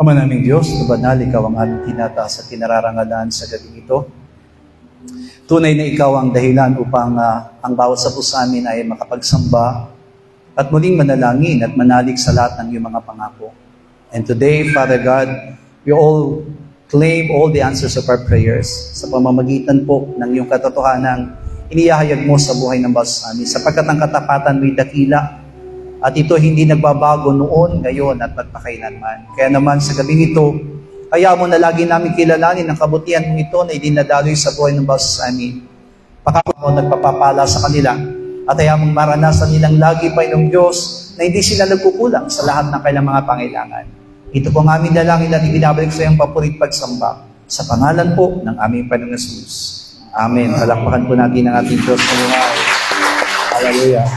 Ama naming Diyos, na banal, Ikaw ang aming tinataas at kinararangalan sa gabing ito. Tunay na Ikaw ang dahilan upang ang bawat sa puso amin ay makapagsamba at muling manalangin at manalig sa lahat ng iyong mga pangako. And today, Father God, we all claim all the answers of our prayers sa pamamagitan po ng iyong katotohanang inihahayag mo sa buhay ng bawat sa amin, sapagkat ang katapatan mo'y dakila. At ito hindi nagbabago noon, ngayon, at magpakailanman. Kaya naman sa gabing ito, kaya mo na lagi namin kilalanin ang kabutihan mong ito na idinadaloy sa buhay ng bawat sa amin. Pakako mo nagpapapala sa kanila. At kaya mong maranasan nilang lagi, Panginoong Diyos, na hindi sila nagkukulang sa lahat ng kailang mga pangailangan. Ito po ang aming dalangin at ibinabalik sa iyong papurit pagsamba. Sa pangalan po ng aming Panginoong Jesus. Amen. Palakpakan po natin ang ating Diyos sa buhay. Hallelujah.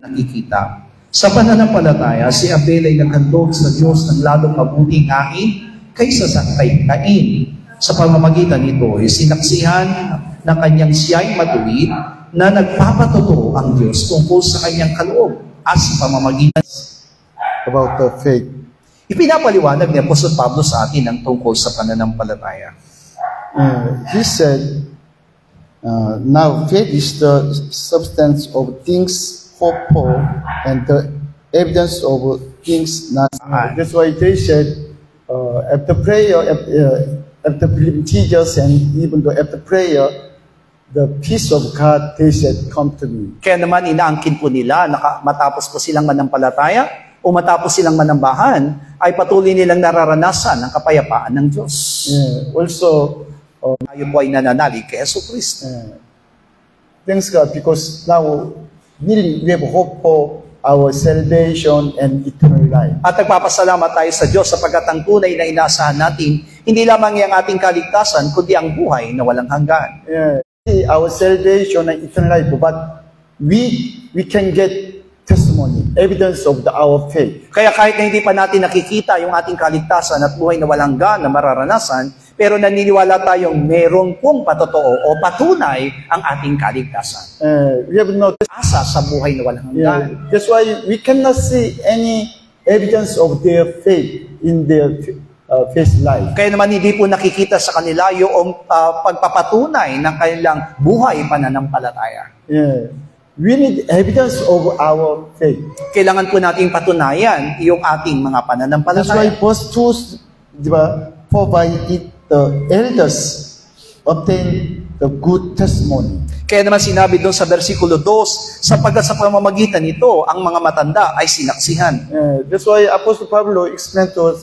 Nakikita. Sa pananampalataya, si Abel ay naghandog sa Diyos ng lalong mabuting hain kaysa sa kay Cain. Sa pamamagitan nito, ay sinaksihan ng kanyang siya'y matuwid na nagpapatotoo ang Diyos tungkol sa kanyang kaloob at sa pamamagitan about the faith. Ipinapaliwanag ni Apostol Pablo sa atin ang tungkol sa pananampalataya. He said, now faith is the substance of things hoped for and the evidence of things not seen. That's why they said, after prayer, after believing Jesus, and even though after prayer, the peace of God, they said, come to me. Kaya naman inaangkin po nila, matapos po silang manampalataya o matapos silang manambahan, ay patuloy nilang nararanasan ang kapayapaan ng Diyos. Also, tayo po ay nananalig kay Yesu Cristo. Thanks God, because now, we have hope for our salvation and eternal life. At nagpapasalamat tayo sa Diyos sapagkat ang tunay na inaasahan natin, hindi lamang ang ating kaligtasan, kundi ang buhay na walang hanggan. Our salvation and eternal life, but we can get testimony, evidence of our faith. Kaya kahit na hindi pa natin nakikita yung ating kaligtasan at buhay na walang hanggan na mararanasan, pero naniniwala tayong meron pong patotoo o patunay ang ating kaligtasan. We have no asa sa buhay na walang hanggan. That's why we cannot see any evidence of their faith in their faith life. Kaya naman hindi po nakikita sa kanila yung pagpapatunay ng kanilang buhay pananampalataya. We need evidence of our faith. Kailangan po nating patunayan yung ating mga pananampalataya. That's why verse 2, diba, for by it the elders obtain the good testimony. Kaya naman sinabi doon sa versikulo 2, sapagkat sa pamamagitan nito, ang mga matanda ay sinaksihan. That's why Apostle Pablo explained to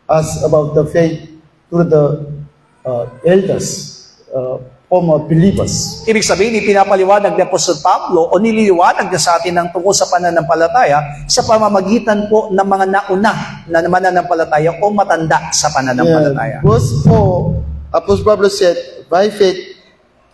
us about the faith through the elders, former believers. Ibig sabihin, pinapaliwanag ni Apostol Pablo o nililiwanag niya sa atin ang tungkol sa pananampalataya sa pamamagitan po ng mga nauna na mananampalataya o matanda sa pananampalataya. Verse 4, Apostle Pablo said, by faith,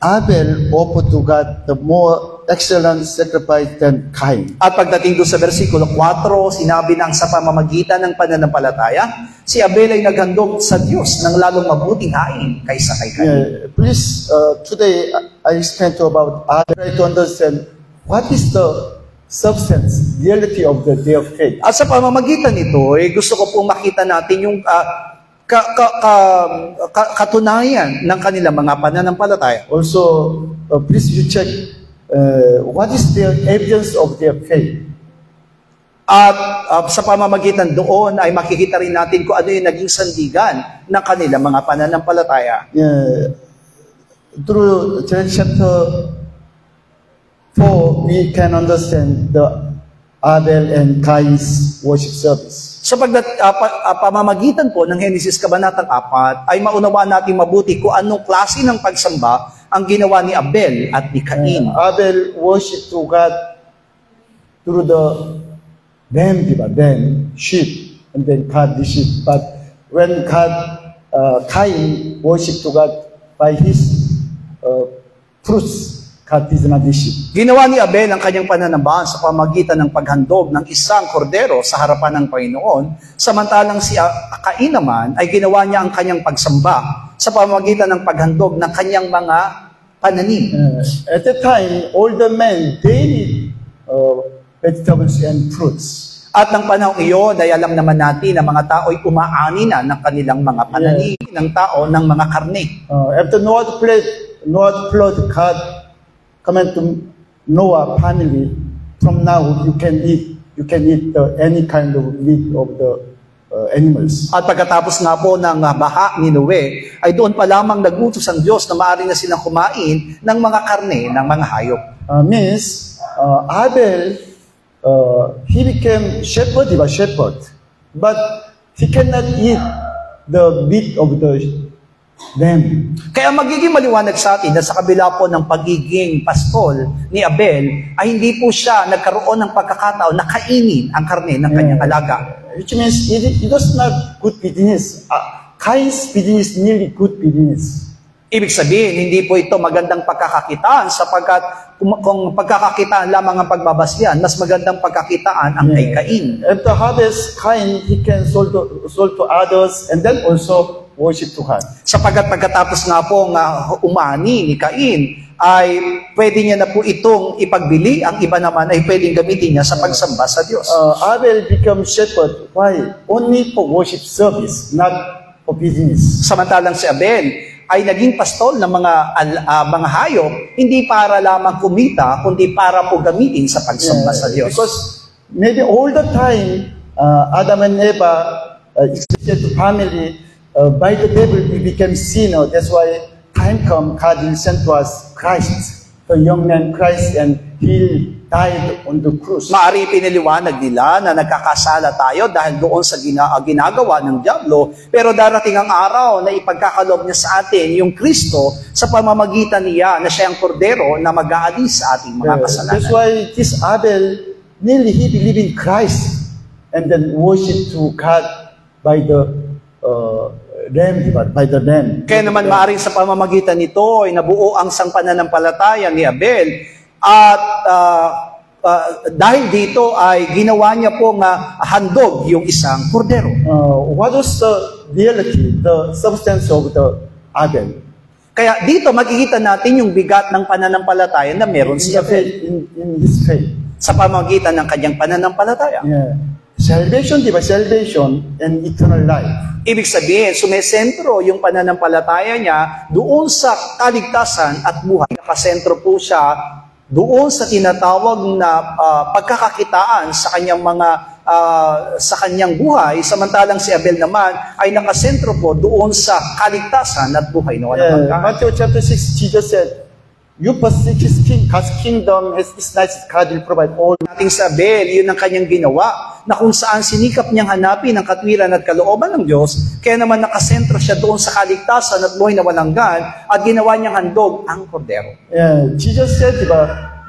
Abel offered to God the more excellent sacrifice than Cain. At pagdating doon sa versikulo 4, sinabi nang sa pamamagitan ng pananampalataya, si Abel ay naghandog sa Diyos ng lalong mabuting hain kaysa kay Cain. Please, today I explain to about Abel, try to understand what is the substance, reality of their faith. At sa pamamagitan nito, gusto ko pong makita natin yung katunayan ng kanilang mga pananampalataya. Also, please you check what is the evidence of their faith. At sa pamamagitan doon ay makikita rin natin kung ano yung naging sandigan ng kanilang mga pananampalataya. Through chapter 4, we can understand the Abel and Cain's worship service. Sa pamamagitan po ng Genesis Kabanatang 4, ay maunawaan natin mabuti kung anong klase ng pagsamba ang ginawa ni Abel at ni Cain. Abel worshiped to God through the sheep, and then cut the sheep. But when Cain worshiped to God by his fruits, God is not the sheep. Ginawa ni Abel ang kanyang pananambahan sa pamamagitan ng paghandog ng isang kordero sa harapan ng Panginoon, samantalang si Cain naman ay ginawa niya ang kanyang pagsamba sa pamamagitan ng paghandog ng kanyang mga pananim. At the time, all the men, they need vegetables and fruits. At ng panahon iyon, ay alam naman natin na mga tao ay umaani na ng kanilang mga pananim ng tao ng mga karne. After Noah's flood, God command to Noah family, from now you can eat any kind of meat of the animals. At pagkatapos nga po ng baha ni Noe, ay doon pa lamang nagutos ang Diyos na maaari na silang kumain ng mga karne ng mga hayop. Abel, he became shepherd, but he cannot eat the meat of the lamb. Kaya magiging maliwanag sa atin na sa kabila po ng pagiging pastol ni Abel, ay hindi po siya nagkaroon ng pagkakataon na kainin ang karne ng kanyang alaga. Which means it was not good business. Cain's business nearly good business. Ibig sabihin, hindi po ito magandang pagkakakitaan sapagkat kung pagkakakitaan lamang ang pagbabasyan, mas magandang pagkakitaan ang kay Cain. After harvest, Cain, he can sold to others and then also worship to God. Sapagkat pagkatapos nga po umani ni Cain, ay pwede niya na po itong ipagbili, ang iba naman ay pwedeng gamitin niya sa pagsamba sa Diyos. Abel become shepherd. Why? Only for worship service, not for business. Samantalang si Abel ay naging pastol ng mga hayop, hindi para lamang kumita, kundi para po gamitin sa pagsamba sa Diyos. Because maybe all the time, Adam and Eva, especially the family, by the devil we became sinner. That's why time come, God will send to us Christ, the young man Christ, and He died on the cross. Maari piniliwanag nila na nagkakasala tayo dahil doon sa ginagawa ng diablo, pero darating ang araw na ipagkakaloob niya sa atin yung Kristo sa pamamagitan niya na siya ang kordero na mag-aalis sa ating mga kasalanan. That's why this Abel, nearly he believed in Christ and then worship to God by the lamb. Kaya naman maaaring sa pamamagitan nito ay nabuo ang sangpananampalataya ni Abel at dahil dito ay ginawa niya po handog yung isang kordero. What was the reality, the substance of the Abel? Kaya dito makikita natin yung bigat ng pananampalataya na meron si Abel. In his faith. Sa pamamagitan ng kanyang pananampalataya. Yeah. Salvation, di ba? Salvation and eternal life. Ibig sabihin, sumesentro yung pananampalataya niya doon sa kaligtasan at buhay. Nakasentro po siya doon sa tinatawag na pagkakakitaan sa kanyang sa kanyang buhay, samantalang si Abel naman ay nakasentro po doon sa kaligtasan at buhay na walang hanggan. Matthew chapter 6, Jesus said, "You seek His God's kingdom, His nice God will provide all." Ating sa Abel, yun ang kanyang ginawa, na kung saan sinikap niyang hanapin ang katwiran at kalooban ng Diyos, kaya naman nakasentro siya doon sa kaligtasan at buhay na walang hanggan, at ginawa niyang handog ang kordero. Yeah, Jesus said,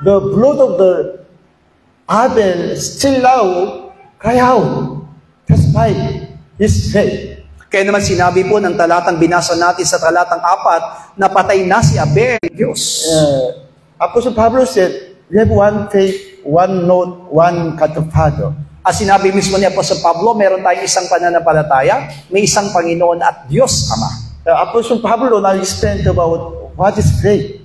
the blood of the Abel still now cry out, despite his faith. Kaya naman sinabi po ng talatang binasa natin sa talatang 4, na patay na si Abel, Diyos. Apostle Pablo said, we have one faith, one Lord, one God the Father. At sinabi mismo ni Apostol Pablo, meron tayong isang pananampalataya, may isang Panginoon at Diyos Ama. Apostle Pablo now explained about what is faith.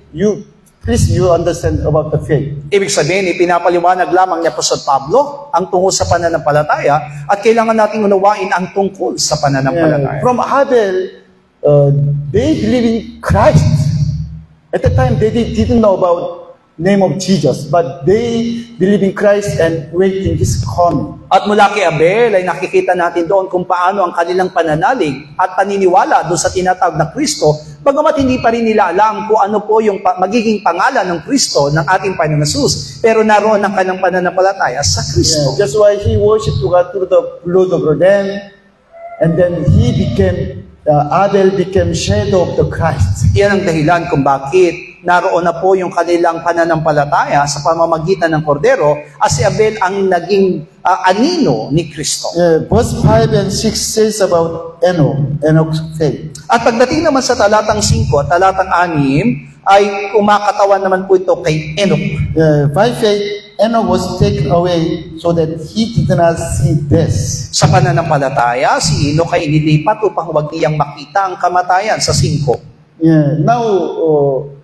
Please you understand about the faith. Ibig sabihin, pinapaliwanag lamang ni Apostol Pablo ang tungkol sa pananampalataya at kailangan nating unawain ang tungkol sa pananampalataya. From Abel, they believe in Christ. At the time, they didn't know about name of Jesus, but they believe in Christ and waiting His coming. At mula kay Abel ay nakikita natin doon kung paano ang kanilang pananalig at paniniwala doon sa tinatawag na Kristo, bagamat hindi pa rin nila alam kung ano po yung magiging pangalan ng Kristo ng ating Panginoon Jesus, pero naroon ang kanilang pananampalataya sa Kristo. That's why he worshiped God through the blood of the Lamb, and then he became, Abel became shadow of the Christ. Yan ang dahilan kung bakit naroon na po yung kanilang pananampalataya sa pamamagitan ng kordero at si Abel ang naging anino ni Kristo. Verse 5 and 6 says about Enoch's faith. At pagdating naman sa talatang 5 at talatang 6, ay kumakatawan naman po ito kay Enoch. By faith, Enoch was taken away so that he did not see death. Sa pananampalataya, si Enoch ay inilipat upang huwag niyang makita ang kamatayan sa 5. Now,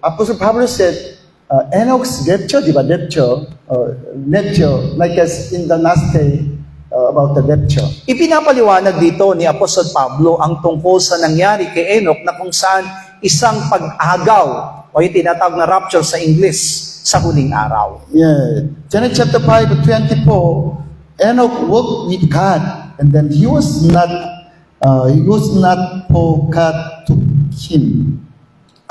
Apostle Pablo said, Enoch's rapture, di ba? Rapture, like as in the last day about the rapture. Ipinapaliwanag dito ni Apostol Pablo ang tungkol sa nangyari kay Enoch na kung saan isang pag-agaw o yung tinatawag na rapture sa English sa huling araw. Yeah. Genesis chapter 5:24, Enoch walked with God, and then he was not for God to him.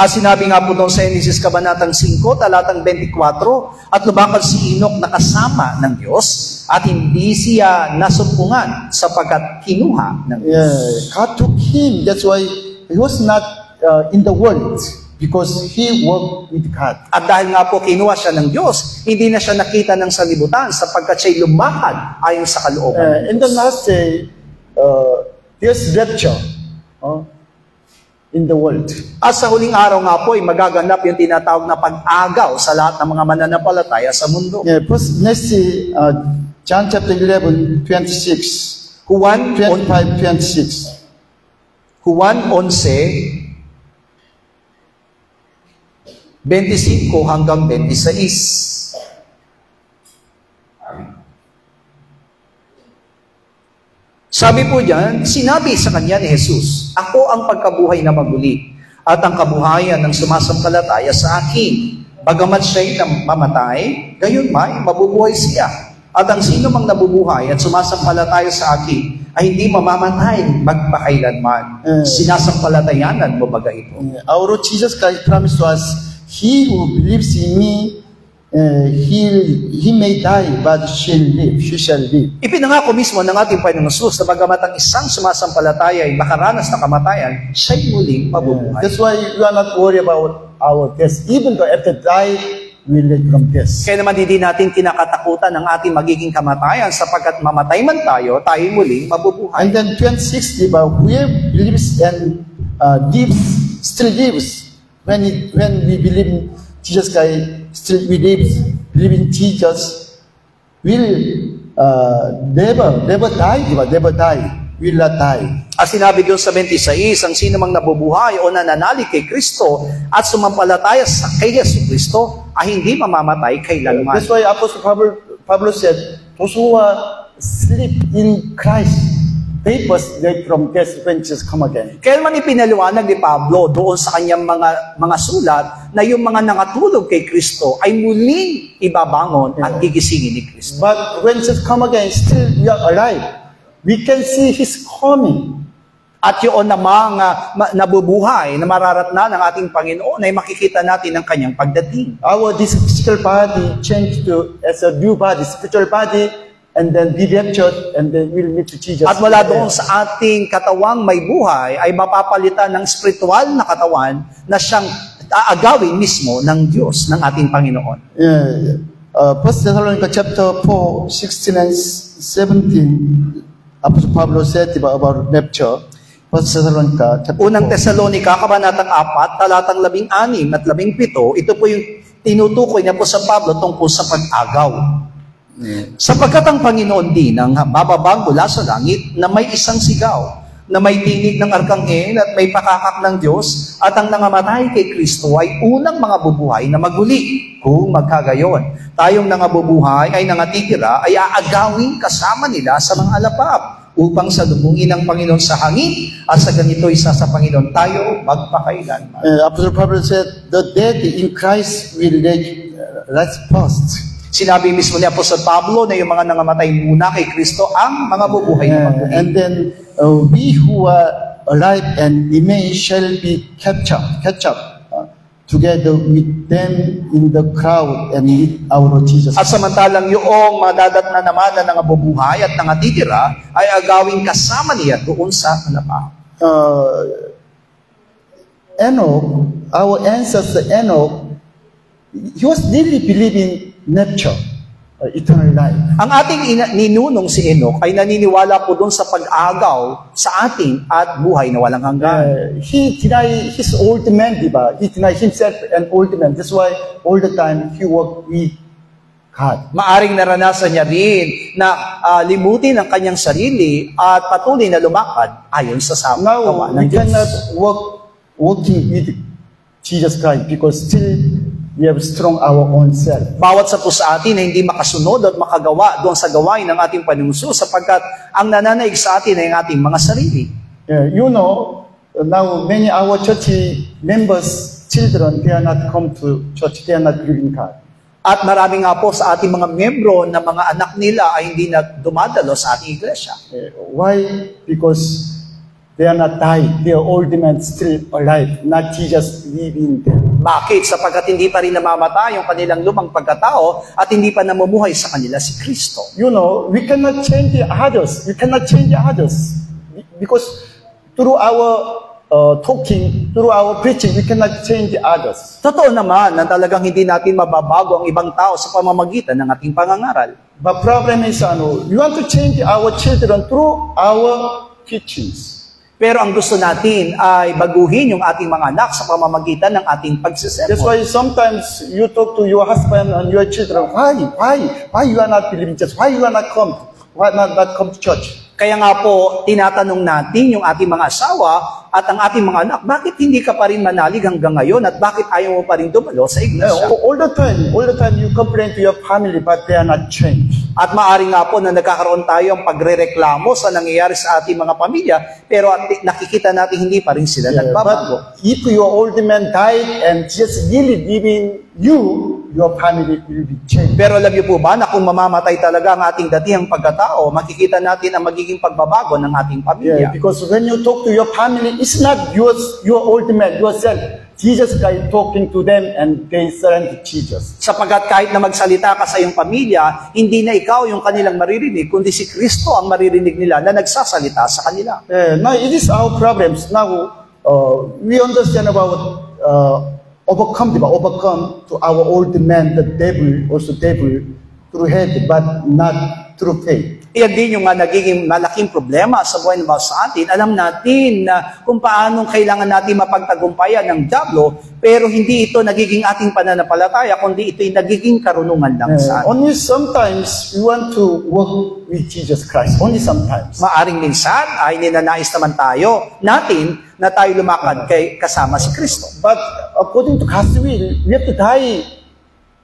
Sinabi nga po doon sa Genesis Kabanatang 5, talatang 24, at lumakad si Enoch na kasama ng Diyos at hindi siya nasumpungan sapagkat kinuha ng Diyos. Yeah, God took him. That's why he was not in the world because he walked with God. At dahil nga po kinuha siya ng Diyos, hindi na siya nakita ng sanlibutan sapagkat siya'y lumakad ayon sa kalooban. In the last day, there's rapture. In the world. At sa huling araw nga po, magaganap yung tinatawag na pag-agaw sa lahat ng mga mananampalataya sa mundo. Yeah, let's see John chapter 11:26. Juan 25:26. Juan 11:25 hanggang 26. Sabi po diyan, sinabi sa kanya ni Jesus, "Ako ang pagkabuhay na maguli, at ang kabuhayan ng sumasampalataya sa akin. Bagamat siya'y mamatay, gayon may mabubuhay siya. At ang sino mang nabubuhay at sumasampalataya sa akin, ay hindi mamamatay magpakailanman." Sinasampalatayanan mo baga ito? Our Lord Jesus Christ promised to us, "He who believes in me, he may die, but she shall live." Ipinangako mismo ng ating Panginoong Hesus na bagamat ang isang sumasampalataya ay makaranas ng kamatayan, siya'y muling mabubuhay. That's why we are not worried about our death. Even though after die, we live from death. Kaya naman hindi natin kinakatakutan ang ating magiging kamatayan sapagkat mamatay man tayo, tayo muling mabubuhay. And then 26, diba, whoever believes and lives, still lives. When we believe in Jesus Christ, still we believe in Jesus, will never die, diba? Never die, will not die. Sinabi doon sa 26, ang sino mang nabubuhay o nananalig kay Kristo at sumampalataya kay Yesu Kristo ay hindi mamamatay kailanman. That's why Apostle Pablo said, those who sleep in Christ, they must wake from death when Jesus come again. Kaya naman ipinaliwanag ni Pablo doon sa kanyang mga sulat na yung mga nangatulog kay Kristo ay muling ibabangon at gigisingin ni Kristo. But when Jesus come again, still we are alive. We can see His coming. At yun na mga nabubuhay na mararatna ng ating Panginoon ay makikita natin ang kanyang pagdating. Our this physical body changed to as a new body, spiritual body, and then be raptured, and then we'll meet to Jesus. At mula doon sa ating katawang may buhay ay mapapalitan ng spiritual na katawan na siyang aagawin mismo ng Diyos, ng ating Panginoon. Yeah. 1 Thessalonians chapter 4, 16 and 17, Apostle Pablo said about rapture. 1 Thessalonica chapter 4. Unang Tesalonika, kabanatang 4, talatang 16 at 17, ito po yung tinutukoy niya po sa Pablo tungkol sa pag-agaw. Sapagkat ang Panginoon din ang bababang mula sa langit na may isang sigaw, na may tinig ng arkanghel at may pakakak ng Diyos, at ang nangamatay kay Kristo ay unang mga bubuhay na maguli. Kung magkagayon, tayong nangabubuhay ay nangatitira ay aagawin kasama nila sa mga alapap, upang salubungin ng Panginoon sa hangin, at sa ganito isa sa Panginoon tayo magpakailanman. Apostle Pablo said, the dead in Christ will rise first. Sinabi mismo ni Apostol Pablo na yung mga nangamatay muna kay Kristo ang mga bubuhay na maguli. And then we who are alive and remain shall be catch up together with them in the crowd and with our Lord Jesus. At samantalang yung madadatna naman na nangabubuhay at nangatitira ay agawin kasama niya doon sa alapap. Enoch, our ancestor Enoch, he was really believing nature, eternal life. Ang ating ninunong si Enoch ay naniniwala po doon sa pag-agaw sa atin at buhay na walang hanggan. He denied his old man, diba? He denied himself an old man. That's why all the time he walked with God. Maaring naranasan niya rin na limutin ang kanyang sarili at patuloy na lumakad ayon sa Now, kawa ng we Diyos. cannot walking with Jesus Christ because still we have strong our own self. Bawat sa po sa atin na hindi makasunod at makagawa doon sa gawain ng ating panunguso sapagkat ang nananaig sa atin ay ang ating mga sarili. You know, now many our church members, children, they are not come to church, they are not believing God. At marami nga po sa ating mga miyembro na mga anak nila ay hindi na dumadalo sa ating iglesia. Why? Because they are not died. They are old men still alive, not Jesus living them. Bakit? Sapagkat hindi pa rin namamatay yung kanilang lumang pagkatao at hindi pa namumuhay sa kanila si Kristo. You know, we cannot change others. We cannot change others. Because through our talking, through our preaching, we cannot change others. Totoo naman na talagang hindi natin mababago ang ibang tao sa pamamagitan ng ating pangangaral. But problem is, we want to change our children through our teachings. Pero ang gusto natin ay baguhin yung ating mga anak sa pamamagitan ng ating pagsisermon. That's why sometimes you talk to your husband and your children, why you are not believing church? Why you are not come? Why not come to church? Kaya nga po, tinatanong natin yung ating mga asawa at ang ating mga anak, bakit hindi ka pa rin manalig hanggang ngayon at bakit ayaw mo pa rin dumalo sa iglesia? All the time you complain to your family but they are not changed. At maaari nga po na nagkakaroon tayo ng pagrereklamo sa nangyayari sa ating mga pamilya, pero nakikita natin hindi pa rin sila nagbabago. But if your old man died and just really living your family will be changed. Pero alam niyo po ba na kung mamamatay talaga ang ating datihang pagkatao, makikita natin ang magiging pagbabago ng ating pamilya. Because when you talk to your family, it's not your old man, yourself. Jesus Christ talking to them and they surrender to Jesus. Sapagkat kahit na magsalita ka sa iyong pamilya, hindi na ikaw yung kanilang maririnig, kundi si Kristo ang maririnig nila na nagsasalita sa kanila. Now, it is our problems. Now, we understand about overcome to our old man, the devil through head, but not through faith. Iyan din yung nagiging malaking problema sa buhay ng bawat sa atin. Alam natin na kung paanong kailangan natin mapagtagumpayan ng dyablo, pero hindi ito nagiging ating pananampalataya, kundi ito'y nagiging karunungan lang sa atin. Only sometimes we want to walk with Jesus Christ. Only sometimes. Maaring minsan ay ninanais naman natin na tayo lumakad kasama si Kristo. But according to God's will, we have to die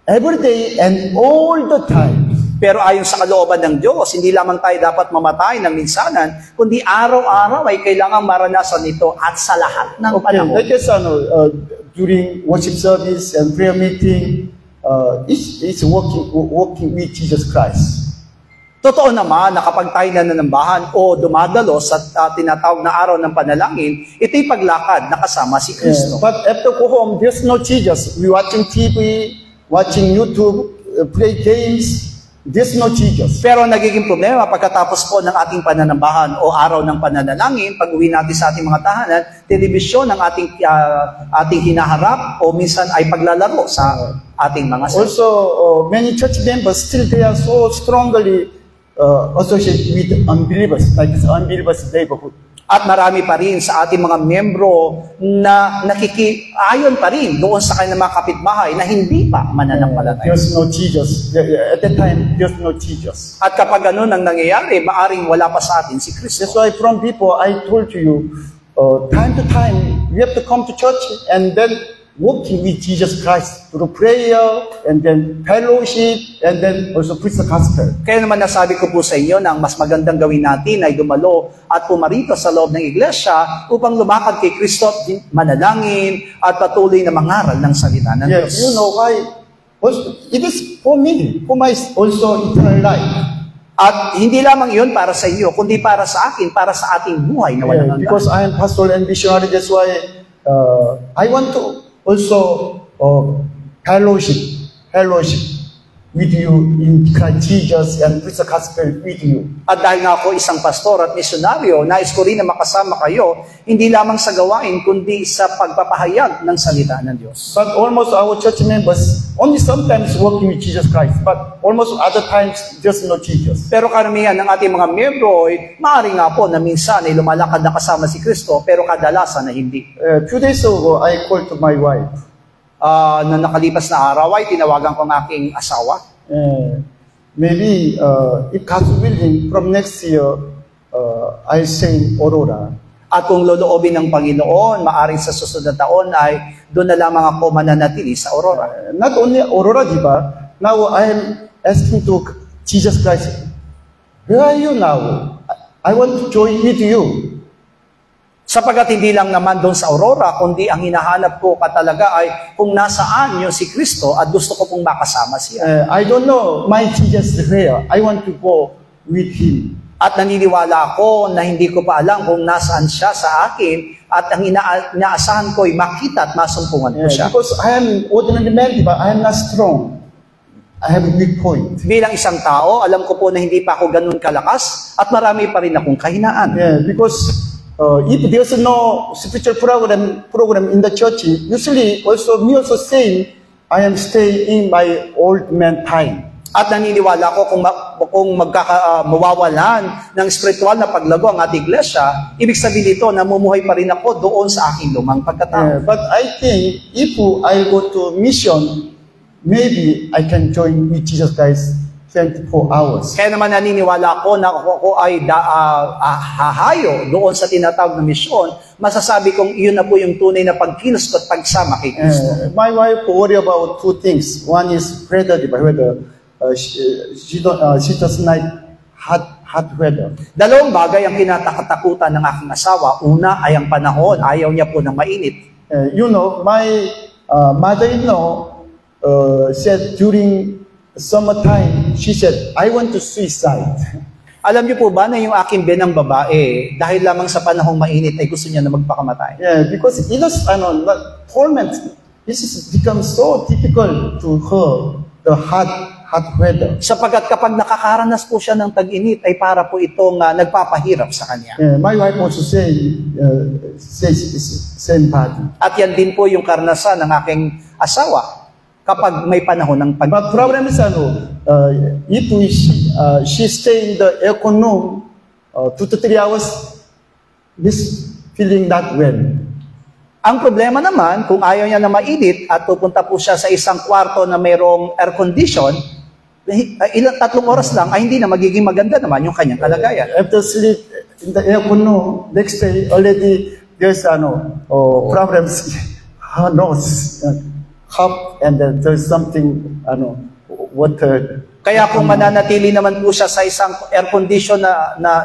every day and all the time. Pero ayon sa kalooban ng Diyos, hindi lamang tayo dapat mamatay ng minsanan, kundi araw-araw ay kailangang maranasan ito at sa lahat ng panahon. Like during worship service and prayer meeting, it's walking with Jesus Christ. Totoo naman na kapag tayo nananambahan o dumadalo sa tinatawag na araw ng panalangin, ito'y paglakad na kasama si Kristo. But after go home, there's no Jesus. We watching TV, watching YouTube, play games. There's no Jesus. Pero nagiging problema pagkatapos po ng ating pananambahan o araw ng pananalangin, pag uwi natin sa ating mga tahanan, telebisyon ang ating hinaharap o minsan ay paglalaro sa ating mga cellphone. Also, many church members still they are so strongly associated with unbelievers, like this unbelievers neighborhood. At marami pa rin sa ating mga miyembro na nakikiayon pa rin doon sa kanilang mga kapitbahay na hindi pa mananampalataya. There's no Jesus. At that time, there's no Jesus. At kapag ganun ang nangyayari, maaring wala pa sa atin si Kristo. That's why from people, I told you, time to time, we have to come to church and then walking with Jesus Christ through prayer and then fellowship and then also preach the gospel. Kaya naman nasabi ko po sa inyo na ang mas magandang gawin natin ay dumalo at pumarito sa loob ng iglesia upang lumakad kay Kristo at manalangin at patuloy na mangaral ng salita ng Diyos. You know why? Also, it is for me, for my also eternal life. At hindi lamang yun para sa iyo, kundi para sa akin, para sa ating buhay na walang hanggan. Because I am pastoral and missionary, that's why I want to also fellowship with you in Christ Jesus and preach the gospel with you. At dahil nga ako isang pastor at misyonaryo, nais ko rin na makasama kayo, hindi lamang sa gawain, kundi sa pagpapahayag ng salita ng Diyos. But almost our church members, only sometimes working with Jesus Christ, but almost other times, there's no Jesus. Pero karamihan ng ating mga miyembro ay maaari nga po na minsan ay lumalakad na kasama si Kristo, pero kadalasan na hindi. 2 days ago, I called to my wife. Na nakalipas na araw ay tinawagan ko ang aking asawa. Maybe if God's willing, from next year, I'll stay in Aurora. At kung loloobin ng Panginoon, maaring sa susunod na taon ay doon na lamang ako mananatili sa Aurora. Not only Aurora, di ba? Now I am asking to Jesus Christ, where are you now? I want to join with you. Sapagat hindi lang naman doon sa Aurora, kundi ang hinahanap ko talaga ay kung nasaan yung si Kristo at gusto ko pong makasama siya. I don't know my Jesus where. I want to go with Him. At naniniwala ako na hindi ko pa alam kung nasaan siya sa akin at ang inaasahan ko ay makita at masumpungan ko siya. Because I am ordinary man, but I am not strong. I have a weak point. Bilang isang tao, alam ko po na hindi pa ako ganun kalakas at marami pa rin akong kahinaan. Because if there's no spiritual program in the church, usually also me also saying, I am staying in my old man time. At naniniwala ko kung mawawalan ng spiritual na paglago ang ating iglesia, ibig sabihin dito, namumuhay pa rin ako doon sa aking lumang pagkatao. But I think if I go to mission, maybe I can join with Jesus Christ 24 hours. Kaya naman naniniwala ako na ako ay hahayo doon sa tinatawag na misyon, masasabi kong iyon na po yung tunay na pagkilos at pagsama kay Kristo. My wife worry about two things. One is weather, whether she does not hot weather. Dalawang bagay ang kinatatakutan ng aking asawa. Una ay ang panahon. Ayaw niya po ng mainit. My mother-in-law said during summertime, she said, I want to suicide. Alam niyo po ba na yung aking benang babae, dahil lamang sa panahong mainit, ay gusto niya na magpakamatay? Because it is, torment, this has become so difficult to her, the hot weather. Sapagat kapag nakakaranas po siya ng tag-init, ay para po itong nagpapahirap sa kanya. My wife also says same body. At yan din po yung karanasan ng aking asawa kapag may panahon ng pag-init. But problem is, if she stay in the aircon room 2 to 3 hours, this feeling not well. Ang problema naman, kung ayaw niya na mainit at pupunta po siya sa isang kwarto na mayroong air condition, 3 oras lang ay hindi na magiging maganda naman yung kanyang kalagayan. After sleep in the aircon room, next day already there's problems, her nose, cough, and then there's something, water. Kaya kung mananatili naman po siya sa isang air condition na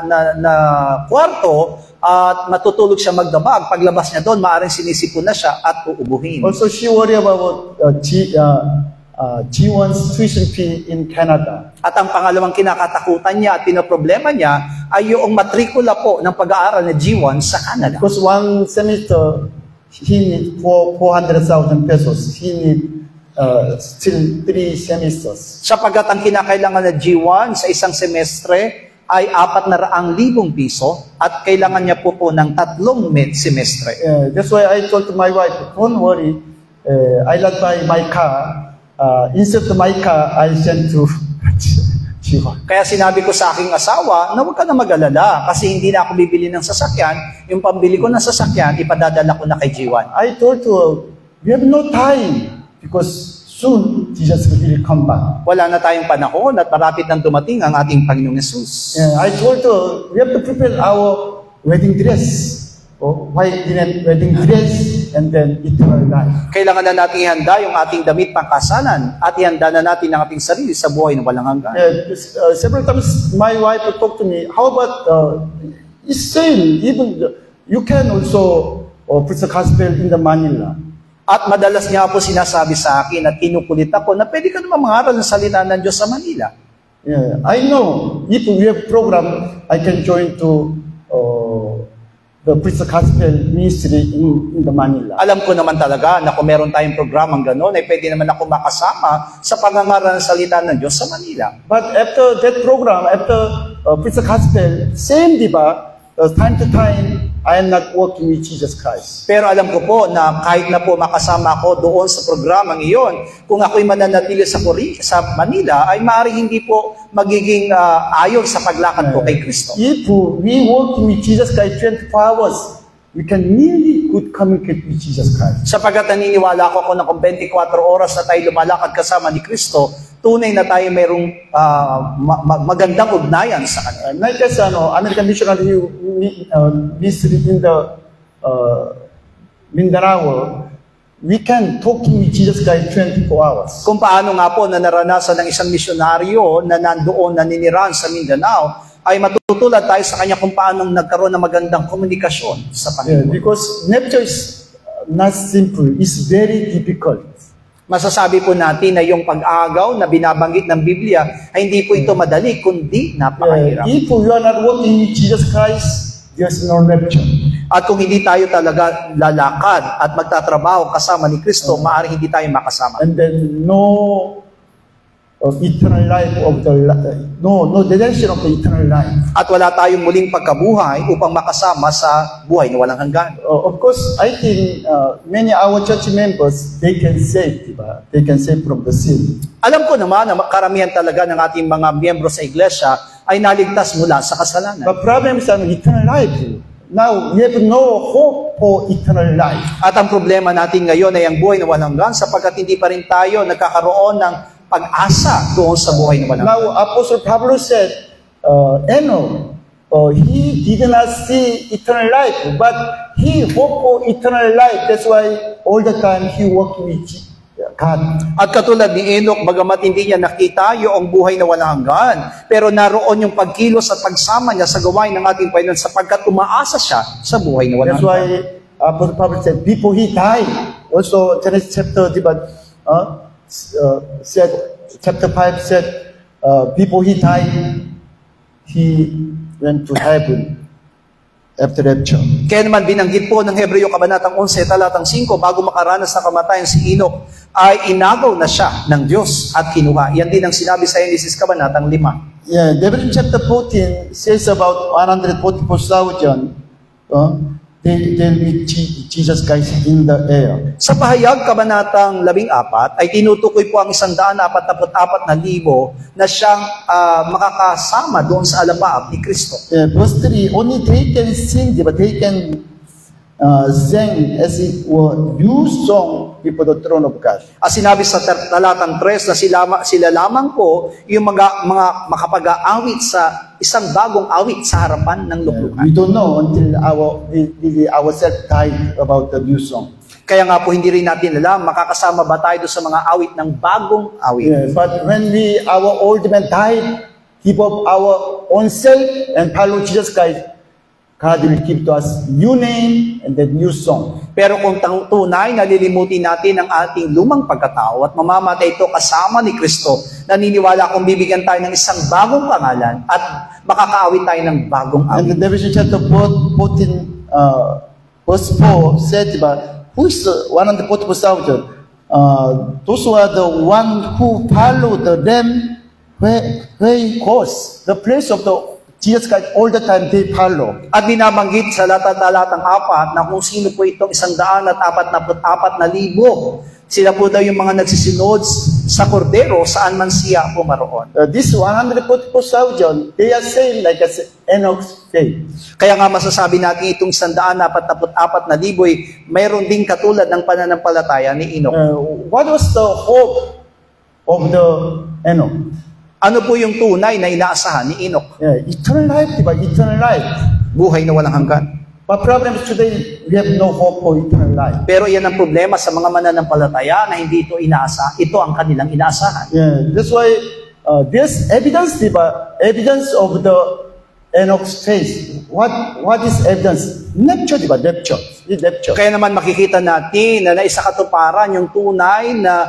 kwarto at matutulog siya magdamag, paglabas niya doon, maaaring sinisipon na siya at uubuhin. Also, she worry about G1's tuition fee in Canada. At ang pangalawang kinakatakutan niya at pinoproblema niya ay yung matrikula po ng pag-aaral na G1 sa Canada. Because one semester, he need 400,000 pesos. He need still 3 semesters. Sapagat ang kinakailangan na G1 sa isang semestre ay 400,000 piso at kailangan niya po ng 3 semestre. That's why I told to my wife, don't worry, I like my car. Instead of my car, I send to G1. Kaya sinabi ko sa aking asawa na huwag ka na mag-alala kasi hindi na ako bibili ng sasakyan. Yung pambili ko ng sasakyan, ipadadala ko na kay G1. I told her, we have no time because soon Jesus will come back. Wala na tayong panahon at marapit nang dumating ang ating Panginoong Yesus. I told her, we have to prepare our wedding dress. White wedding dress and then eternal life. Kailangan na natin ihanda yung ating damit pangkasalan at ihanda na natin ang ating sarili sa buhay ng walang hanggan. Several times my wife would talk to me, how about it's same, even you can also preach the gospel in the Manila. At madalas niya po sinasabi sa akin at kinukulit ako na pwede ka naman mangaral ng salita ng Diyos sa Manila. I know, if we have program, I can join to the preach the gospel ministry in the Manila. Alam ko naman talaga na kung meron tayong programang gano'n, ay pwede naman ako makasama sa pangangaral ng salita ng Diyos sa Manila. But after that program, after preach the gospel, same diba, time to time, I am not working with Jesus Christ. Pero alam ko po na kahit na po makasama ako doon sa programang iyon, kung ako'y mananatili sa Manila, ay maaaring hindi po magiging ayon sa paglakad ko kay Kristo. If we work with Jesus Christ 24 hours, we can really good communicate with Jesus Christ. Sapagat naniniwala ako ng 24 oras na tayo lumalakad kasama ni Kristo, tunay na tayo mayroong magandang ugnayan sa Kanya. Like as American missionary ministry in the Mindanao, we can talking with Jesus Christ 24 hours. Kung paano nga po na naranasan ng isang misyonaryo na nandoon naninirahan sa Mindanao, ay matutulad tayo sa kanya kung paano nagkaroon ng magandang komunikasyon sa Panginoon. Because rapture is not simple, it's very difficult. Masasabi po natin na yung pag-agaw na binabanggit ng Biblia ay hindi po ito madali, kundi napakahirap. If you are not walking with Jesus Christ, there's no rapture. At kung hindi tayo talaga lalakad at magtatrabaho kasama ni Kristo, maaaring hindi tayo makasama. And then no eternal life of the no direction of the eternal life. At wala tayong muling pagkabuhay upang makasama sa buhay na walang hanggan. Of course, I think many our church members, they can save, diba? They can save from the sin. Alam ko naman na karamihan talaga ng ating mga miyembro sa iglesia ay naligtas mula sa kasalanan. But problem is eternal life. Now, we have no hope for eternal life. At ang problema natin ngayon ay ang buhay na walang hanggan sapagkat hindi pa rin tayo nagkakaroon ng pag-asa doon sa buhay na walang hanggan. Now, Apostle Pablo said, Enoch, he did not see eternal life, but he hoped for eternal life. That's why all the time he worked with God. At katulad ni Enoch, bagamat hindi niya nakita yung buhay na walang hanggan, pero naroon yung pagkilos at pagsama niya sa gawain ng ating Panginoon sapagkat umaasa siya sa buhay na walang hanggan. That's why Apostle Pablo said, before he died, also Genesis chapter, said, chapter 5 said, before he died, he went to heaven after rapture. Kaya naman binanggit po ng Hebreo Kabanatang 11, talatang 5, bago makaranas ng kamatayan si Enoch, ay inagaw na siya ng Diyos at kinuha. Yan din ang sinabi sa Genesis Kabanatang 5. Yeah, Revelation chapter 14 says about 144,000, they'll meet Jesus Christ in the air. Sa pahayag Kabanatang 14 ay tinutukoy po ang 144,000 na siyang makakasama doon sa alapaap ni Kristo. Verse 3, only they can sing, but they can sing as it were new song before the throne of God. As sinabi sa talatang 3 na sila lamang po yung mga makapag-aawit sa isang bagong awit sa harapan ng luklukan. We don't know until ourselves died about the new song. Kaya nga po hindi rin natin alam, makakasama ba tayo sa mga awit ng bagong awit. Yeah, but when our old man died, give up our own self and follow Jesus Christ, God will give to us new name and then new song. Pero kung tunay, nalilimutin natin ang ating lumang pagkatao at mamamatay ito kasama ni Kristo, naniniwala akong bibigyan tayo ng isang bagong pangalan at makakaawit tayo ng bagong awit. And the Revelation chapter 14, verse 4 said, who is the 144,000? Those who are the one who follow them where he goes, the place of the Jesus Christ, all the time they follow. At binabanggit sa talatang 4 na kung sino po itong 144,000. Sila po daw yung mga nagsisunod sa kordero saan man siya pumaroon. This 144,000, they are saying like Enoch's faith. Kaya nga masasabi natin itong 144,000 ay mayroon ding katulad ng pananampalataya ni Enoch. What was the hope of the Enoch? Ano po yung tunay na inaasahan ni Enoch? Eternal life, diba? Eternal life. Buhay na walang hanggan. But problem is today, we have no hope for eternal life. Pero yan ang problema sa mga mananampalataya na hindi ito inaasa. Ito ang kanilang inaasahan. Yeah, that's why there's evidence, diba? Evidence of the Enoch's faith. What is evidence? Rapture, diba? Rapture. Kaya naman makikita natin na naisakatuparan yung tunay na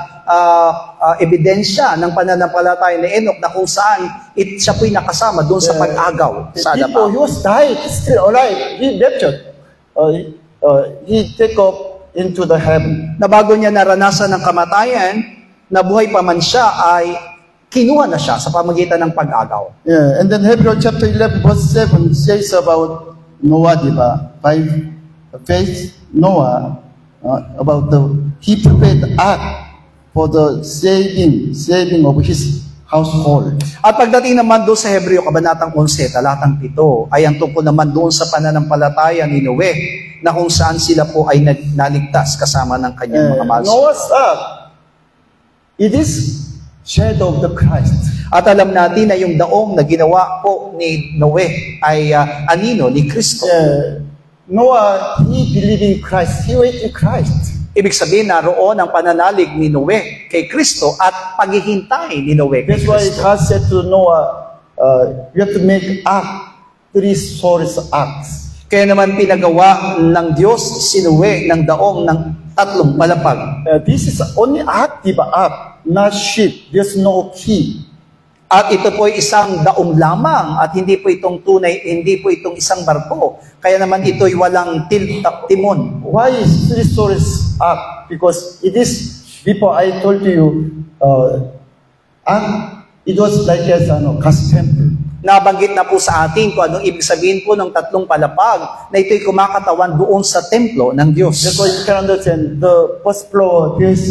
ebidensya ng pananampalataya ni Enoch na kung saan siya po'y nakasama doon sa pag-agaw sa alapaap. He was died, still alive. He raptured. He take off into the heaven. Na bago niya naranasan ng kamatayan, na buhay pa man siya, ay kinuha na siya sa pamagitan ng pag-agaw. Yeah, and then Hebrews chapter 11 verse 7 says about Noah, diba? By faith, Noah, about he prepared the ark for the saving of his household. At pagdating naman doon sa Hebreo Kabanatang 11, talatang 7, ay ang tungkol naman doon sa pananampalataya ni Noe, na kung saan sila po ay naligtas kasama ng kanyang mga mahal. Noah's ark, it is shadow of the Christ. At alam natin na yung daong na ginawa po ni Noe ay anino ni Kristo. Noah, he believed in Christ. He went in Christ. Ibig sabihin, naroon ang pananalig ni Noe kay Kristo at paghihintay ni Noe kay That's why Kristo. God said to Noah, you have to make ark, 3 stories arcs. Kaya naman pinagawa ng Diyos si Noe ng daong ng 3 palapag. This is only ark, diba? Ark, not ship. There's no key. At ito po ay isang daong lamang at hindi po itong isang barko. Kaya naman ito ay walang timon. Why is 3 stories ark? Because it is, before I told you, ark, it was like as God's temple. Nabanggit na po sa atin kung anong ibig sabihin po ng 3 palapag na ito'y kumakatawan doon sa templo ng Diyos. That's why you can understand the first floor, there's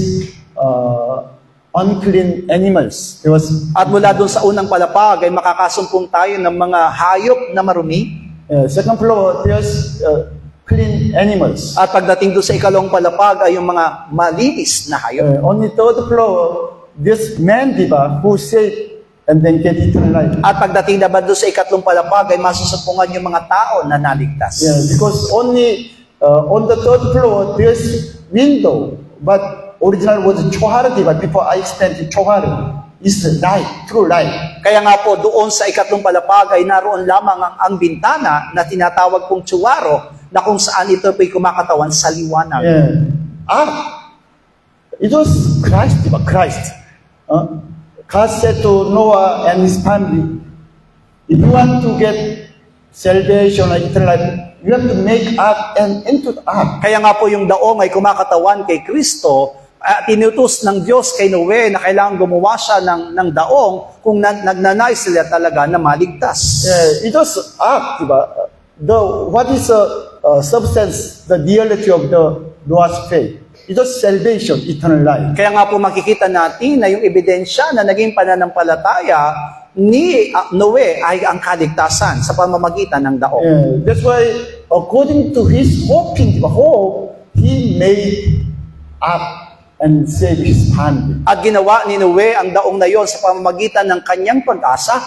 unclean animals. There was At mula doon sa unang palapag ay makakasumpong tayo ng mga hayop na marumi. second floor, there's clean animals. At pagdating doon sa ikalawang palapag ay yung mga malinis na hayop. On the third floor, this man, diba, who saved and then get eternal life. At pagdating naman doon sa ikatlong palapag ay masusumpungan yung mga tao na naligtas. Because only on the third floor, there's window, but original was chohar, diba? Before I explained chohar, is light, true light. Kaya nga po doon sa ikatlong palapag ay naroon lamang ang bintana na tinatawag pong tsuwaro na kung saan ito po'y kumakatawan sa liwanag. It was Christ, diba? Christ. God said to Noah and his family, if you want to get salvation or eternal life, you have to make ark and into the ark. Kaya nga po yung daong ay kumakatawan kay Kristo, tinutos ng Diyos kay Noe na kailangan gumawa siya ng daong kung nagnanais sila talaga na maligtas. It was ark, diba? What is the substance, the reality of the Noah's faith? It was salvation, eternal life. Kaya nga po makikita natin na yung ebidensya na naging pananampalataya ni Noe ay ang kaligtasan sa pamamagitan ng daong. That's why, according to his hoping, he made ark and save his family. At ginawa ni Noe ang daong na yon sa pamamagitan ng kanyang pag-asa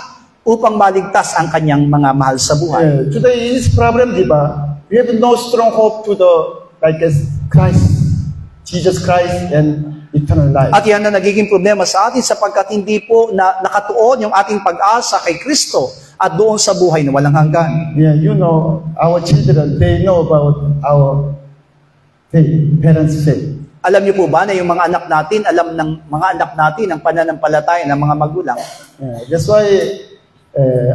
upang maligtas ang kanyang mga mahal sa buhay. Today, in this problem, diba, we have no strong hope to the, like Christ, Jesus Christ, and eternal life. At yan na nagiging problema sa atin sapagkat hindi po nakatuon yung ating pag-asa kay Kristo at doon sa buhay na walang hanggan. You know, our children, they know about our faith, parents' faith. Alam niyo po ba na yung mga anak natin, alam ng mga anak natin ang pananampalataya ng mga magulang? That's why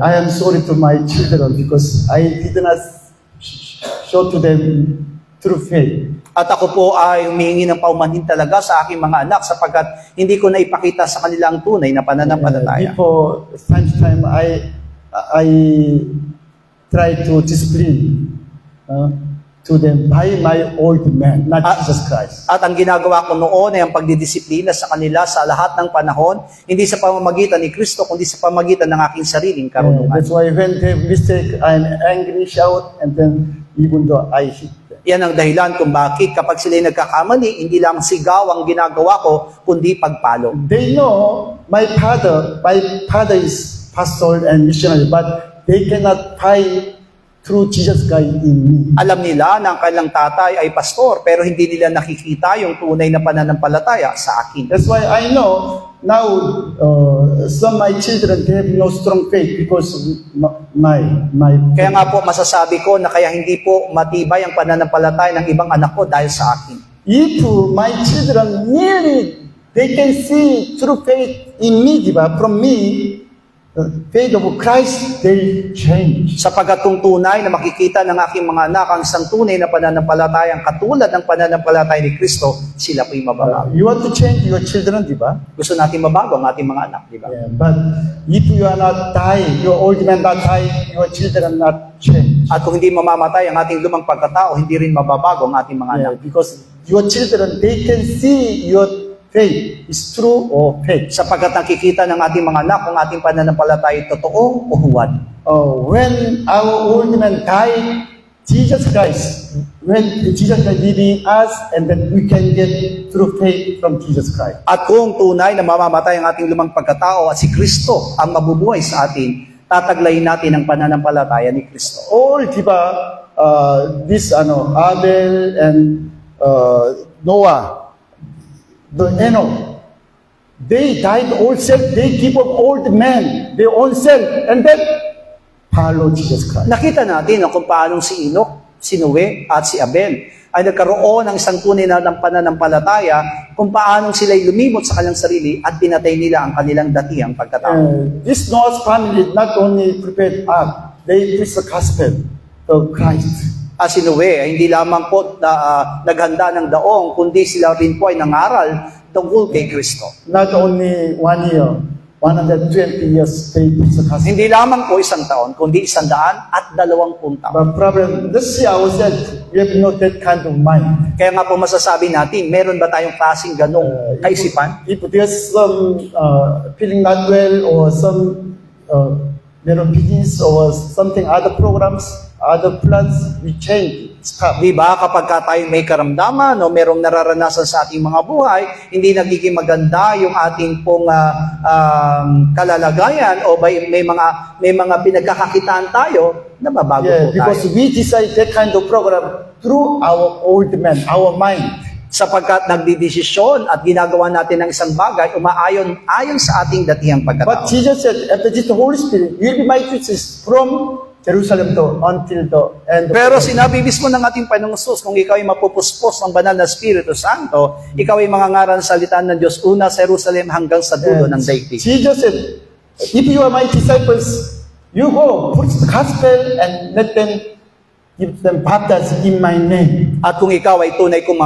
I am sorry to my children because I did not show to them true faith. At ako po ay humihingi ng paumanhin talaga sa aking mga anak sapagkat hindi ko na ipakita sa kanila ang tunay na pananampalataya. Before time to time, I try to discipline to them by my old man, not Jesus Christ. At ang ginagawa ko noon ay ang pagdidisiplina sa kanila sa lahat ng panahon, hindi sa pamamagitan ni Kristo, kundi sa pamamagitan ng aking sariling karunungan. That's why when they mistake, I'm angry, shout, and then even though I hit them. Yan ang dahilan kung bakit kapag sila'y nagkakamali, hindi lang sigaw ang ginagawa ko, kundi pagpalo. They know my father is pastor and missionary, but they cannot find through Jesus Christ in me. Alam nila na ang kanilang tatay ay pastor, pero hindi nila nakikita yung tunay na pananampalataya sa akin. That's why I know now some of my children, they have no strong faith because my Kaya nga po masasabi ko na kaya hindi po matibay ang pananampalataya ng ibang anak ko dahil sa akin. If my children really, they can see true faith in me, diba? From me, the faith of Christ, they change. Sapagkat kung tunay na makikita ng aking mga anak ang isang tunay na pananampalatayang katulad ng pananampalataya ni Kristo, sila po'y mababago. You want to change your children, diba? Gusto natin mabago ang ating mga anak, di ba? But if you are not dying, your old man not dying, your children not change. At kung hindi mamamatay ang ating lumang pagkatao, hindi rin mababago ang ating mga anak. Because your children, they can see your faith is true or fake. Sapagkat nakikita ng ating mga anak kung ating pananampalataya ay totoo o huwad. When our old man died, Jesus Christ, when Jesus Christ living us, and then we can get true faith from Jesus Christ. At kung tunay na mamamatay ang ating lumang pagkatao at si Kristo ang mabubuhay sa atin, tataglayin natin ang pananampalataya ni Kristo. All diba, this Abel and Noah, the Enoch, they died all self, they give up all the men, their own self, and then follow Jesus Christ. Nakita natin kung paano si Enoch, si Noe, at si Abel ay nagkaroon ng isang tunay na pananampalataya kung paano sila'y lumimot sa kanilang sarili at pinatay nila ang kanilang datihang pagkatao. This Noah's family not only prepared ark, they preached the gospel of Christ. Si Noe ay hindi lamang po naghanda ng daong, kundi sila rin po ay nangaral tungkol kay Kristo. Not only 1 year, 120 years they preached the gospel. Hindi lamang po 1 taon, kundi 120 taon. But problem, let's see ourselves, we have not that kind of mind. Kaya nga po masasabi natin, meron ba tayong klaseng ganong kaisipan? If there's some feeling not well or some business or something, other programs, other plans, we change, stop. Di ba kapag tayo may karamdaman o merong nararanasan sa ating mga buhay, hindi nagiging maganda yung ating pong kalalagayan o may mga pinagkakakitaan tayo, nababago po tayo. Because we decide that kind of program through our old man, our mind. Sapagkat nagdidesisyon at ginagawa natin ng isang bagay, umaayon sa ating datihang But pagkatao. Jesus said, after this, the Holy Spirit will be my witness from Jerusalem to until the end. Pero sinabi mismo ng ating Panginoong Hesus, kung ikaw ay mapupuspos ng banal na Espiritu Santo, ikaw ay mangangaral sa salita ng Diyos, una sa Jerusalem hanggang sa dulo ng daigdig. Jesus said, if you are my disciples, you go, preach the gospel and let them give them baptize in my name. At kung ikaw ay tunay kong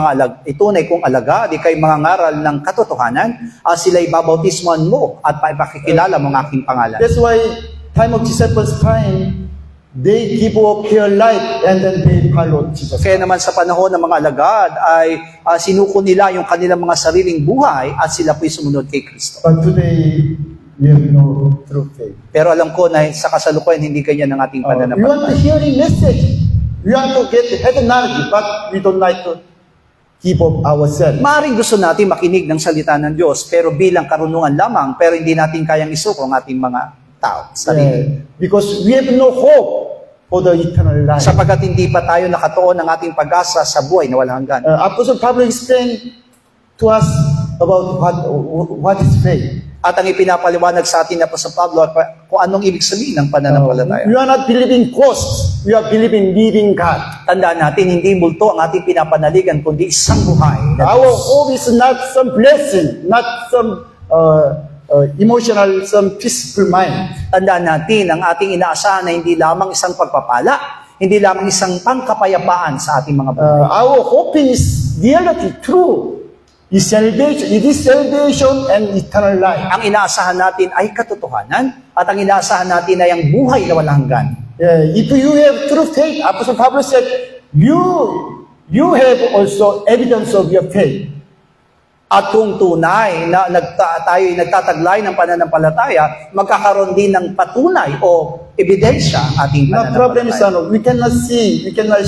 alagad, ikay mangangaral ng katotohanan, sila'y babautismoan mo at paipakikilala mo ang aking pangalan. That's why time of disciples' time, they give up their life and then they follow Jesus. Kaya naman sa panahon ng mga alagad ay sinuko nila yung kanilang mga sariling buhay at sila po'y sumunod kay Kristo. But today, we have no true faith. Pero alam ko na sa kasalukuyan hindi ganyan ang ating We pananampalataya. want to hear a message. We want to get heaven knowledge, but we don't like to keep up ourselves. Maaaring gusto natin makinig ng salita ng Diyos, pero bilang karunungan lamang, pero hindi natin kayang isuko ang ating mga tao, sarili. Because we have no hope for the eternal life. Sapagkat hindi pa tayo nakatuon ng ating pag-asa sa buhay na walang hanggan. Apostle Pablo explained to us about what is faith. At ang ipinapaliwanag sa atin na po sa Pablo kung anong ibig sabihin ng pananampalataya. We are not believing ghosts. We are believing living God. Tandaan natin, hindi multo ang ating pinapanaligan, kundi isang buhay. Our hope is not some blessing, not some emotional, some peaceful mind. Tandaan natin, ang ating inaasahan na hindi lamang isang pagpapala, hindi lamang isang pangkapayapaan sa ating mga buhay. Our hope is reality, true. It is salvation and eternal life. Ang inaasahan natin ay katotohanan at ang inaasahan natin ay ang buhay na walang hanggan. If you have true faith, Apostle Pablo said, you have also evidence of your faith. At kung tunay na tayo ay nagtataglay ng pananampalataya, magkakaroon din ng patunay o ebidensya ang ating The problem is pananampalataya. we cannot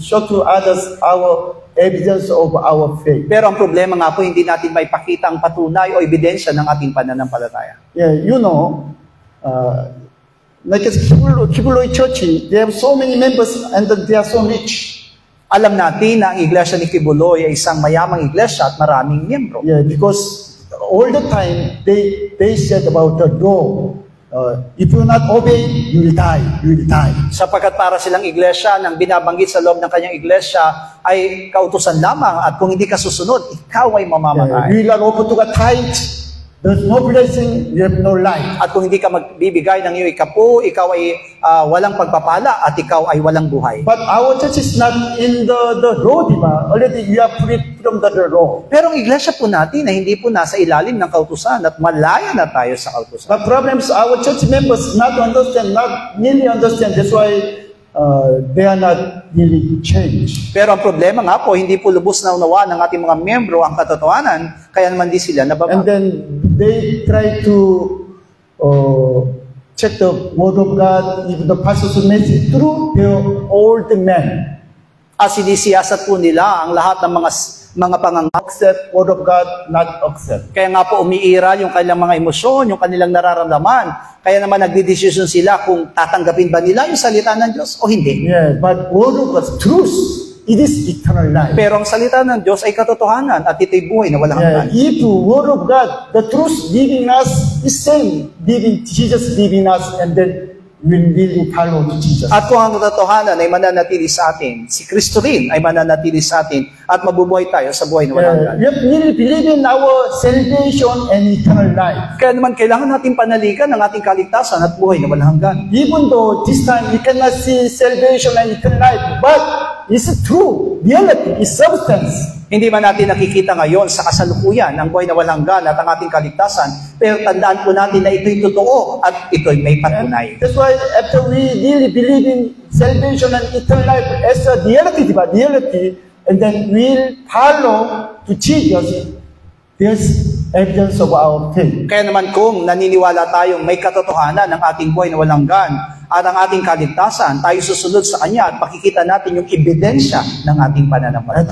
show to others our evidence of our faith. Pero ang problema nga po, hindi natin maipakita ang patunay o ebidensya ng ating pananampalataya. Like a Kibuloy Church, they have so many members and they are so rich. Alam natin na ang iglesia ni Kibuloy ay isang mayamang iglesia at maraming miyembro. Because all the time they said about the law. If you not obey, you will die. You will die. Sapagkat para silang iglesia, nang binabanggit sa loob ng kanyang iglesia, ay kautusan lamang at kung hindi ka susunod, ikaw ay mamamatay. You will not open to a tithe. There's no blessing, you have no life. At kung hindi ka magbibigay ng iyong ikapu, ikaw ay walang pagpapala at ikaw ay walang buhay. But our church is not in the law, diba? Already we are free from the law. Pero ang iglesia po natin ay hindi po nasa ilalim ng kautusan at malaya na tayo sa kautusan. The problem is our church members not nearly understand. That's why they are not really changed. Pero ang problema nga po, hindi po lubos na unawa ng ating mga miyembro ang katotohanan, kaya naman di sila nababago. And then they try to check the word of God, even the pastor's message through their old men. Sinisiyasat po nila ang lahat ng mga pangangako. Accept word of God, not accept. Kaya nga po umiira yung kanilang mga emosyon, yung kanilang nararamdaman. Kaya naman nagdidesisyon sila kung tatanggapin ba nila yung salita ng Diyos o hindi. Yeah, but word of God, truth, it is eternal life. Pero ang salita ng Diyos ay katotohanan at ito'y buhay na walang hanggan. If the word of God, the truth living us is same, Jesus living us, and then will really follow to Jesus. At kung ang katotohanan ay mananatili sa atin, si Kristo rin ay mananatili sa atin at mabubuhay tayo sa buhay na walang hanggan. We really believe in our salvation and eternal life. Kaya naman kailangan natin panaligan ang ating kaligtasan at buhay na walang hanggan. Even though this time we cannot see salvation and eternal life, but it's true. Reality is substance. Hindi man natin nakikita ngayon sa kasalukuyan ang buhay na walang hanggan at ang ating kaligtasan, pero tandaan po natin na ito'y totoo at ito'y may patunay. That's why after we really believe in salvation and eternal life as a reality, and then we'll follow to Jesus, there's evidence of our faith. Kaya naman kung naniniwala tayong may katotohanan ng ating buhay na walang hanggan at ang ating kaligtasan, tayo susunod sa Kanya at makikita natin yung ebidensya ng ating pananampalataya.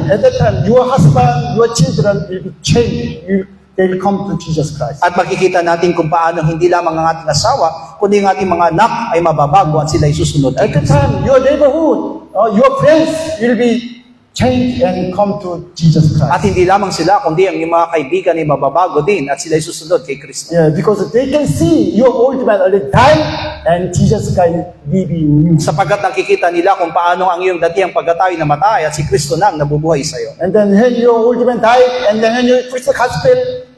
At that time, your husband, your children will be changed. They'll come to Jesus Christ. At makikita natin kung paano hindi lamang ang ating asawa, kundi ang ating mga anak ay mababago at sila ay susunod. At that time, your neighborhood, your friends will be change and come to Jesus Christ. At hindi lamang sila, kundi ang mga kaibigan ay mababago din at sila ay susunod kay Kristo. Yeah, because they can see your old man already died and Jesus Christ living in you. Sapagkat nakikita nila kung paano ang iyong datihang pagkatay namatay at si Kristo nang nabubuhay sa iyo. And then when your old man died, and then when you preach the gospel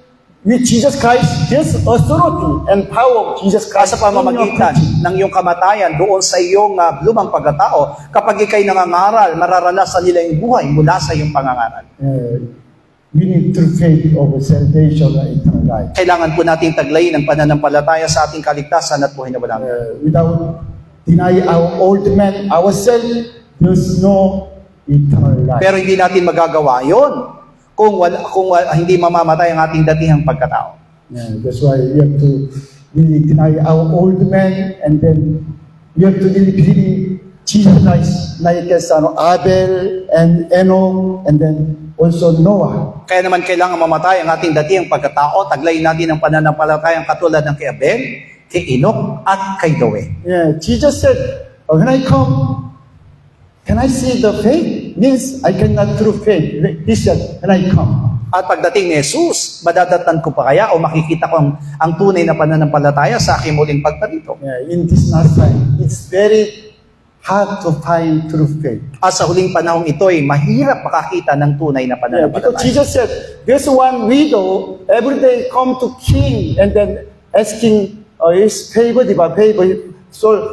with Jesus Christ, there's authority and power of Jesus Christ. Sa pamamagitan ng iyong kamatayan doon sa iyong lumang pagkatao, kapag ikay nangangaral, mararanasan nila yung buhay mula sa iyong pangangaral. We need to faith of salvation and eternal life. Kailangan po natin taglayin ang pananampalataya sa ating kaligtasan at buhay na walang hanggan. Without denying our old man, ourselves, there's no eternal life. Pero hindi natin magagawa yon kung hindi mamamatay ang ating datihang pagkatao. Yeah, that's why we have to really deny our old man, and then we have to really believe in Jesus Christ, like Abel and Enoch, and then also Noah. Kaya naman kailangan mamatay ang ating datihang pagkatao, taglayin natin ang pananampalatayang katulad ng kay Abel, kay Enoch, at kay Noe. Yeah, Jesus said, when I come, can I see the faith? Means I cannot through faith. He said, when I come. At pagdating ni Jesus, madadatnan ko pa kaya o makikita ko ang tunay na pananampalataya sa aking muling pagparito. Yeah, in this last time, it's very hard to find true faith. At sa huling panahong ito ay mahirap makakita ng tunay na Yeah, because pananampalataya. Jesus said, there's one widow every day come to king and then asking his favor,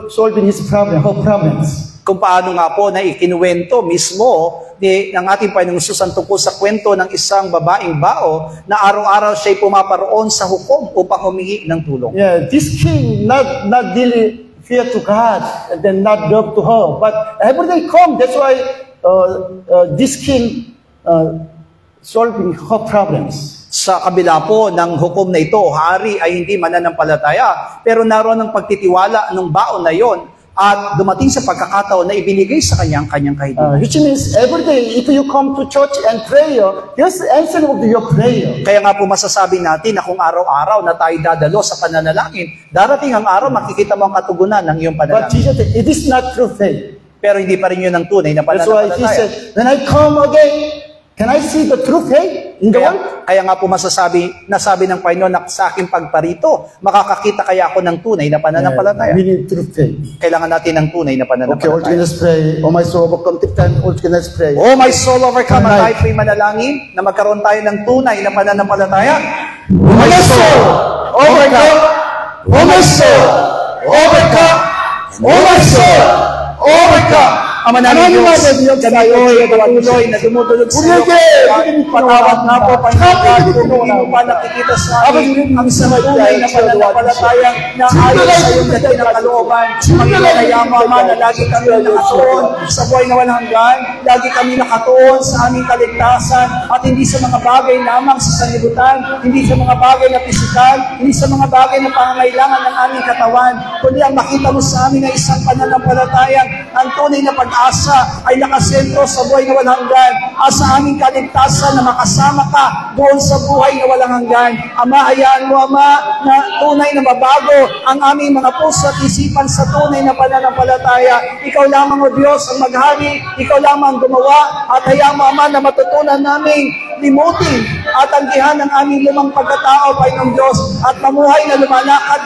solving his problem, her problems. Kung paano nga po na ikinuwento mismo ng ating Panginoong Jesus ang tungkol sa kwento ng isang babaeng bao na araw-araw siya'y pumaparoon sa hukom upang humingi ng tulong. Yeah, this king not really fear to God and then not love to her, but every day come. That's why this king solving her problems. Sa kabila po ng hukom na ito, hari ay hindi mananampalataya, pero naroon ang pagtitiwala ng baon na yon at dumating sa pagkakataon na ibinigay sa kanyang kahilingan. Which means every day, if you come to church and prayer, there's the answer of your prayer. Kaya nga po masasabi natin na kung araw-araw na tayo dadalo sa pananalangin, darating ang araw makikita mo ang katugunan ng iyong But panalangin. Jesus said, it is not true faith. Pero hindi pa rin yun ang tunay na That's why he pananampalataya. said, when I come again, can I see the true faith in the world? Kaya nga po nasabi ng Panginoon na sa aking pagparito, makakakita kaya ako ng tunay na pananampalataya. We need true faith. Kailangan natin ng tunay na Okay, all together pananampalataya. let's pray. Oh my soul, overcome take time. All together let's pray. Oh my soul, overcome at Tonight. tayo po'y manalangin na magkaroon tayo ng tunay na pananampalataya. Oh my soul, overcome. Oh my soul, overcome. Oh my soul, overcome. Ama namin Diyos, kami po'y patuloy na dumudulog sa iyo. Patawad na po, Panginoon, kung hindi mo pa nakikita sa amin ang isang tunay na pananampalatayang na ayon sa iyong dati ng kalooban. Panginoon, kaya Ama, na lagi kami nakatuon sa buhay na walang hanggan, lagi kami nakatuon sa aming kaligtasan, at hindi sa mga bagay lamang sa sanlibutan, hindi sa mga bagay na pisikal, hindi sa mga bagay na pangangailangan ng aming katawan, kundi ang makita mo sa amin na isang pananampalatayang ang tunay na pag-asa ay nakasentro sa buhay na walang hanggan at sa aming kaligtasan na makasama ka doon sa buhay na walang hanggan. Ama, hayaan mo, Ama, na tunay na mabago ang aming mga puso at isipan sa tunay na pananampalataya. Ikaw lamang, O Diyos, ang maghari, Ikaw lamang ang gumawa, at hayaan mo, Ama, na matutunan namin limutin at tanggihan ang aming lumang pagkatao, Panginoong Diyos, at mamuhay na lumalakad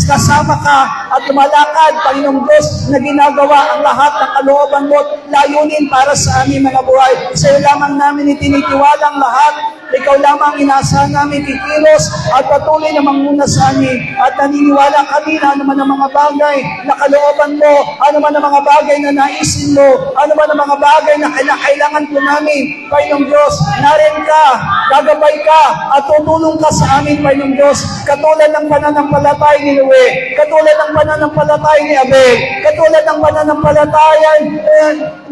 kasama ka at lumalakad, Panginoong Diyos, na ginagawa ang lahat ng kalooban mo at layunin para sa aming mga buhay. Sa iyo lamang namin itinitiwala ang lahat. Ikaw lamang inaasahan namin kikilos at patuloy na manguna sa amin. At naniniwala kami na anuman ang mga bagay na kalooban mo, anuman ang mga bagay na naisin mo, anuman ang mga bagay na kailangan po namin, Panginoong Diyos, narin ka, gagabay ka, at tutulong ka sa amin, Panginoong Diyos, katulad ng pananampalataya ni Noe, katulad ng pananampalataya ni Abel, katulad ng pananampalataya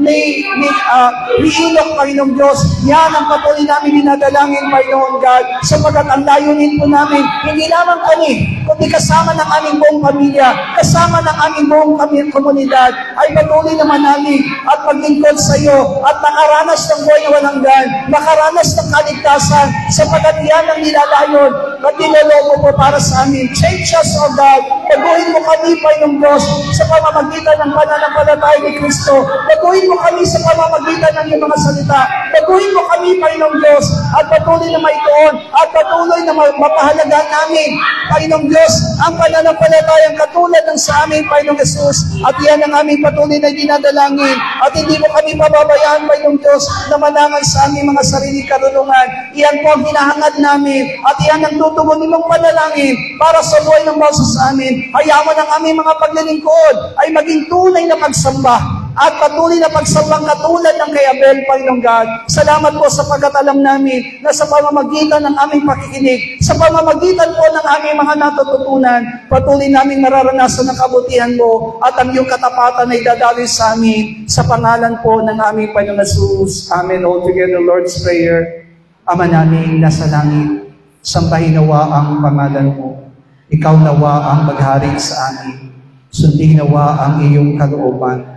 ni Enoch, Panginoong Diyos. Yan ang patuloy namin dinadalangin, Panginoon God, sapagkat ang layunin po namin, hindi lamang kami, kundi kasama ng aming buong pamilya, kasama ng aming buong komunidad, ay patuloy naman namin at maglingkod sa iyo at makaranas ng buhay na walang hanggan, makaranas ng kaligtasan, sapagkat yan ang nilalayon at nilolobo po para sa amin. Change us, O God. Baguhin mo kami, Panginoong Diyos, sa pamamagitan ng pananampalataya ni Kristo. Baguhin mo kami sa pamamagitan ng iyong mga salita. Baguhin mo kami, Panginoong Diyos, at patuloy na maituon at patuloy na mapahalagaan namin, Panginoong Diyos, ang pananampalatayang katulad ng sa amin, Panginoong Jesus. At yan ang aming patuloy na dinadalangin. At hindi mo kami pababayaan, Panginoong Diyos, na manangan sa aming mga sarili karunungan. Iyan po ang hinahangad namin at iyan ang tutugon nimong panalangin para sa buhay ng bawat sa amin. Hayaan mo ng aming mga paglilingkod ay maging tunay na pagsamba at patuloy na pagsambang katulad ng kay Abel, Panginoong God. Salamat po sapagkat alam namin na sa pamamagitan ng aming pakikinig, sa pamamagitan po ng aming mga natututunan, patuloy naming mararanasan ang kabutihan mo at ang iyong katapatan ay dadaloy sa amin sa pangalan po ng aming Panginoong Jesus. Amen. All together, Lord's Prayer. Ama namin nasa langit, sambahin nawa ang pangalan mo. Ikaw nawa ang maghari sa amin. Sundin nawa ang iyong kalooban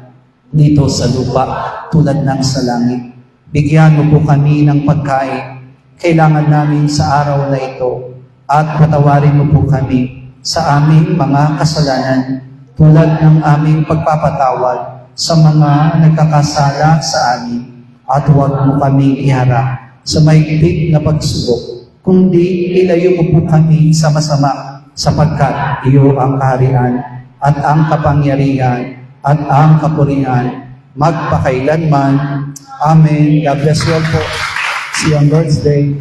dito sa lupa tulad ng sa langit. Bigyan mo po kami ng pagkain kailangan namin sa araw na ito at patawarin mo po kami sa aming mga kasalanan tulad ng aming pagpapatawad sa mga nagkakasala sa amin at huwag mo kaming iharap sa mahigpit na pagsubok, kundi ilayo mo po kami sa masama sapagkat iyo ang kaharian at ang kapangyarihan at ang kapurihan magpakailanman. Amen. God bless you all po. See you on Lord's Day.